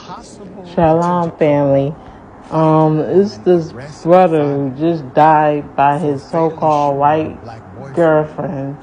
Shalom, family. It's this brother who just died by his so-called white girlfriend.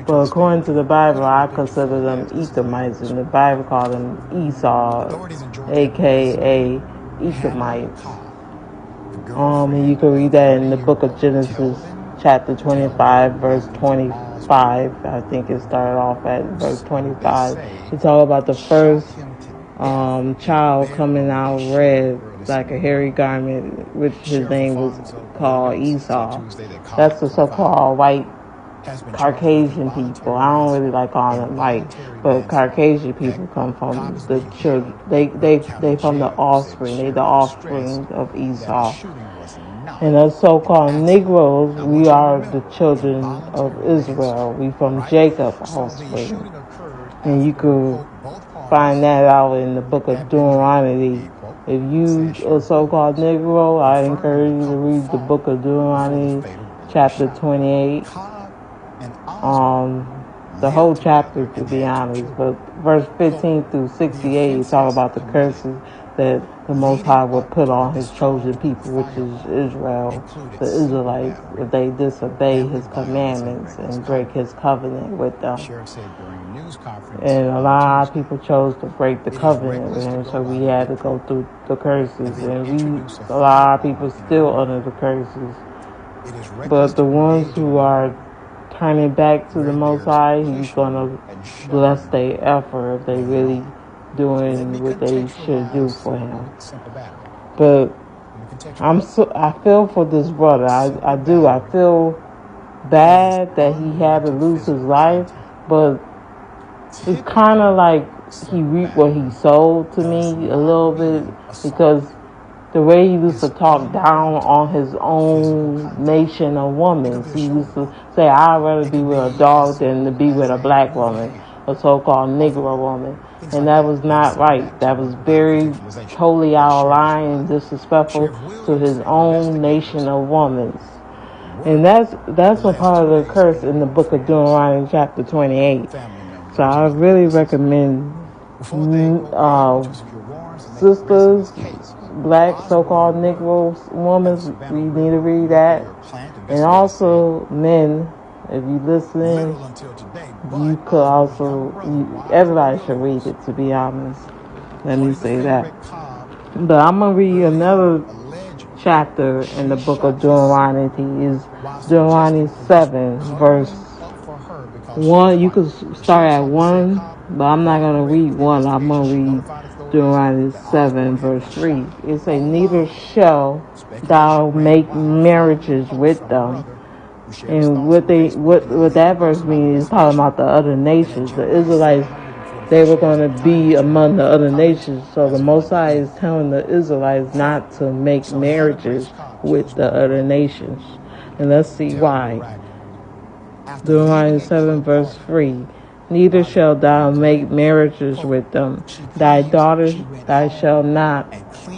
But according to the Bible, I consider them Edomites, and the Bible called them Esau, aka Edomites. And you can read that in the book of Genesis, chapter 25, verse 25. I think it started off at verse 25. It's all about the first child coming out red like a hairy garment, which his name was called Esau. That's the so-called white Caucasian people. I don't really like calling them white, but Caucasian people come from the children. They from the offspring. They the offspring of Esau. And us so-called Negroes, we are the children of Israel. We from Jacob's offspring. And you could find that out in the book of Deuteronomy. If you a so-called Negro, I encourage you to read the book of Deuteronomy, chapter 28. The whole chapter, to be honest, but verse 15 through 68, you talk about the curses that the Most High would put on his chosen people, which is Israel, the Israelites, if they disobey his commandments and break his covenant with them. And a lot of people chose to break the covenant with him, so we had to go through the curses. And a lot of people still under the curses. But the ones who are turning back to the Most High, he's going to bless their effort if they really doing what they should do for him. But I feel for this brother. I do. I feel bad that he had to lose his life, but it's kind of like he reaped what he sowed to me a little bit, because the way he used to talk down on his own nation of women. He used to say, I'd rather be with a dog than to be with a black woman, a so-called Negro woman. And that was not right. That was very totally out of line and disrespectful to his own nation of women. And that's a part of the curse in the book of Deuteronomy chapter 28. So I really recommend sisters, black so-called Negro women, we need to read that. And also men, if you listen, you could also, everybody should read it, to be honest. Let me say that. But I'm going to read another chapter in the book of Deuteronomy. Is Deuteronomy 7, verse 1. You could start at 1, but I'm not going to read 1. I'm going to read Deuteronomy 7, verse 3. It says, neither shall thou make marriages with them. And what that verse means is talking about the other nations. The Israelites, they were going to be among the other nations. So the Most High is telling the Israelites not to make marriages with the other nations. And let's see why. Deuteronomy 7, verse 3. Neither shalt thou make marriages with them. Thy daughters thou shalt not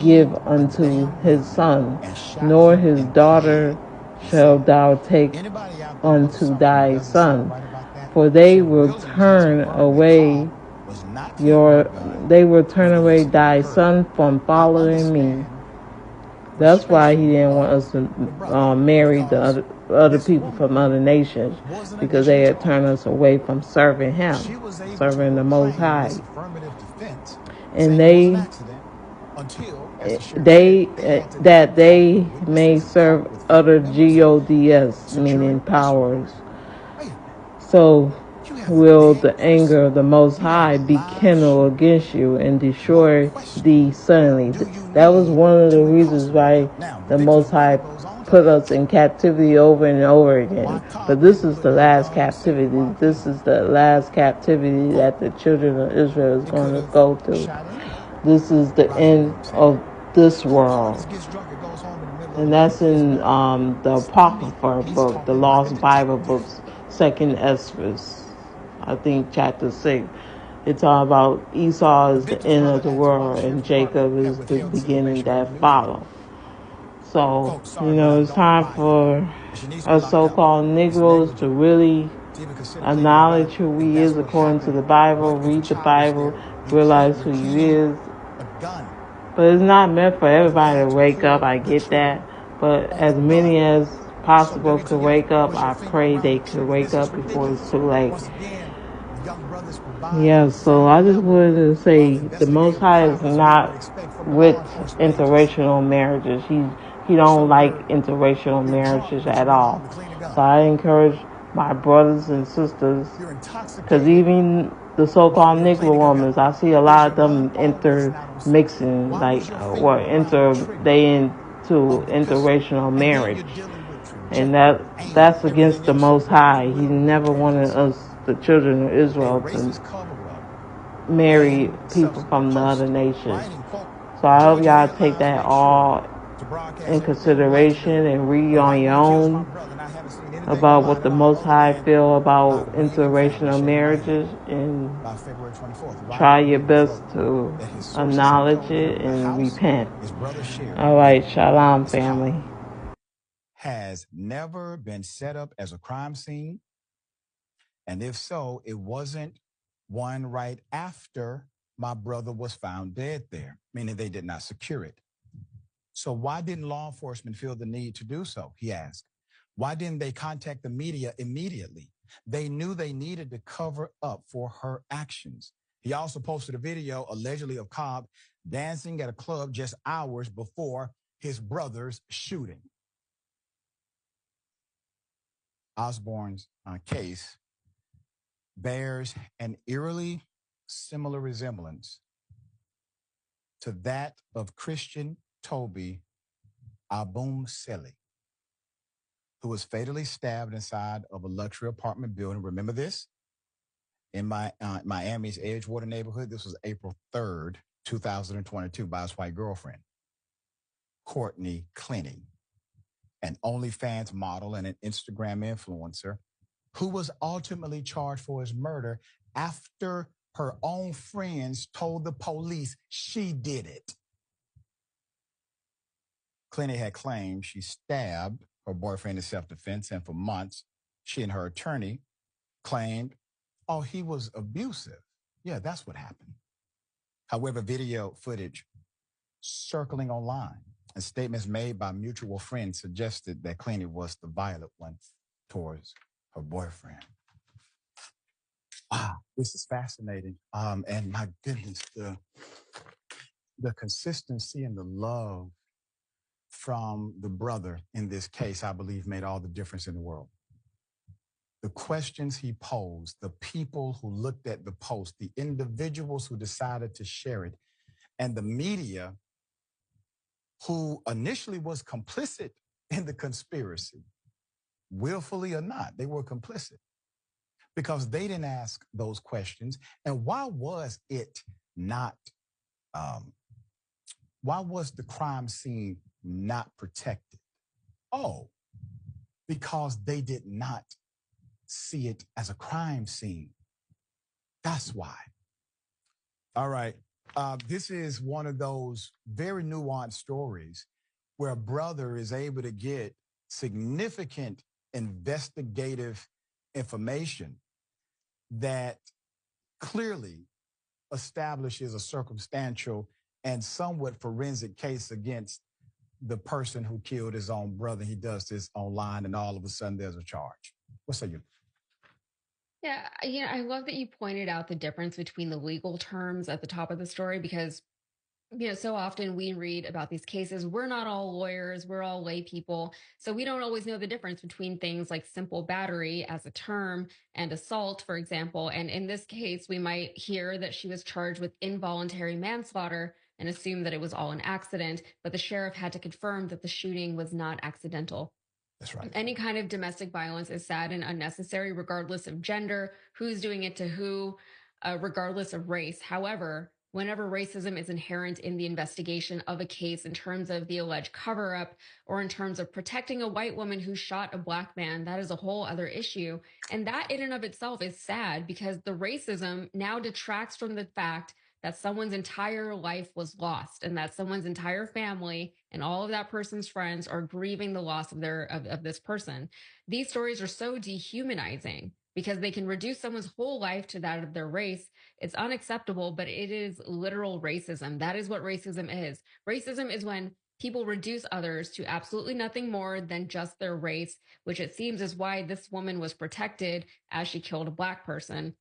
give unto his son, nor his daughter shalt thou take unto thy son, for they will turn away thy son from following me. That's why he didn't want us to marry the other people from other nations, because they had turned us away from serving him, serving the Most High. And they may serve other gods, meaning powers. So will the anger of the Most High be kindled against you and destroy thee suddenly. That was one of the reasons why the Most High put us in captivity over and over again. But this is the last captivity. This is the last captivity that the children of Israel is going to go through. This is the end of this world. And that's in the Apocrypha book, the Lost Bible books, 2nd Esdras, I think chapter 6. It's all about Esau is the end of the world and Jacob is the beginning that follow. So, it's time for us so-called Negroes to really acknowledge who he is according to the Bible, read the Bible, realize who he is, gun. But it's not meant for everybody to wake up. I get that. But as many as possible could wake up, I pray they could wake up before it's too late. Yeah, so I just wanted to say the Most High is not with interracial marriages. He don't like interracial marriages at all. So I encourage my brothers and sisters, because even the so-called Negro women, I see a lot of them intermixing, like, or they into interracial marriage, and that's against the Most High. He never wanted us, the children of Israel, to marry people from the other nations. So I hope y'all take that all in consideration and read on your own about what the Most High feel about interracial marriages, and try your best to acknowledge it and repent. All right, shalom, family. Has never been set up as a crime scene. And if so, it wasn't one right after my brother was found dead there, meaning they did not secure it. So why didn't law enforcement feel the need to do so? He asked. Why didn't they contact the media immediately? They knew they needed to cover up for her actions. He also posted a video allegedly of Cobb dancing at a club just hours before his brother's shooting. Osborne's case bears an eerily similar resemblance to that of Christian Toby Abumseli, who was fatally stabbed inside of a luxury apartment building. Remember this? In Miami's Edgewater neighborhood. This was April 3rd, 2022, by his white girlfriend, Courtney Clenny, an OnlyFans model and an Instagram influencer, who was ultimately charged for his murder after her own friends told the police she did it. Clenny had claimed she stabbed her boyfriend in self-defense, and for months, she and her attorney claimed, oh, he was abusive. Yeah, that's what happened. However, video footage circling online and statements made by mutual friends suggested that Clenny was the violent one towards her boyfriend. Wow, this is fascinating. And my goodness, the consistency and the love from the brother in this case, I believe, made all the difference in the world. The questions he posed, the people who looked at the post, the individuals who decided to share it, and the media who initially was complicit in the conspiracy, willfully or not, they were complicit because they didn't ask those questions. And why was it not, why was the crime scene not protected? Oh, because they did not see it as a crime scene. That's why. All right. This is one of those very nuanced stories where a brother is able to get significant investigative information that clearly establishes a circumstantial and somewhat forensic case against the person who killed his own brother. He does this online, and all of a sudden there's a charge. What say you? Yeah, I love that you pointed out the difference between the legal terms at the top of the story because, so often we read about these cases. We're not all lawyers, we're all lay people. So we don't always know the difference between things like simple battery as a term and assault, for example. And in this case, we might hear that she was charged with involuntary manslaughter and assume that it was all an accident, but the sheriff had to confirm that the shooting was not accidental. That's right. Any kind of domestic violence is sad and unnecessary, regardless of gender, who's doing it to who, regardless of race. However, whenever racism is inherent in the investigation of a case in terms of the alleged cover up or in terms of protecting a white woman who shot a black man, that is a whole other issue. And that in and of itself is sad because the racism now detracts from the fact that someone's entire life was lost and that someone's entire family and all of that person's friends are grieving the loss of this person. These stories are so dehumanizing because they can reduce someone's whole life to that of their race. It's unacceptable, but it is literal racism. That is what racism is. Racism is when people reduce others to absolutely nothing more than just their race, which it seems is why this woman was protected as she killed a Black person.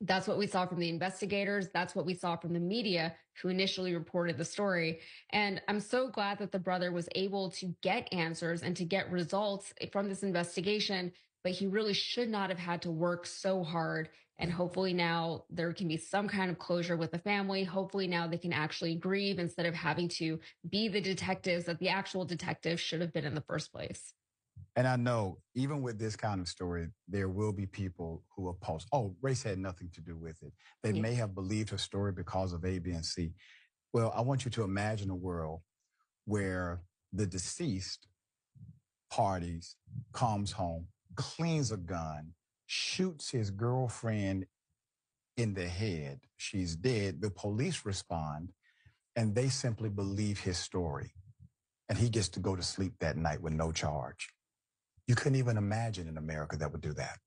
That's what we saw from the investigators. That's what we saw from the media who initially reported the story. And I'm so glad that the brother was able to get answers and to get results from this investigation. But he really should not have had to work so hard. And hopefully now there can be some kind of closure with the family. Hopefully now they can actually grieve instead of having to be the detectives that the actual detectives should have been in the first place. And I know even with this kind of story, there will be people who oppose, oh, race had nothing to do with it. They may have believed her story because of A, B, and C. Well, I want you to imagine a world where the deceased parties comes home, cleans a gun, shoots his girlfriend in the head. She's dead. The police respond, and they simply believe his story. And he gets to go to sleep that night with no charge. You couldn't even imagine in America that would do that.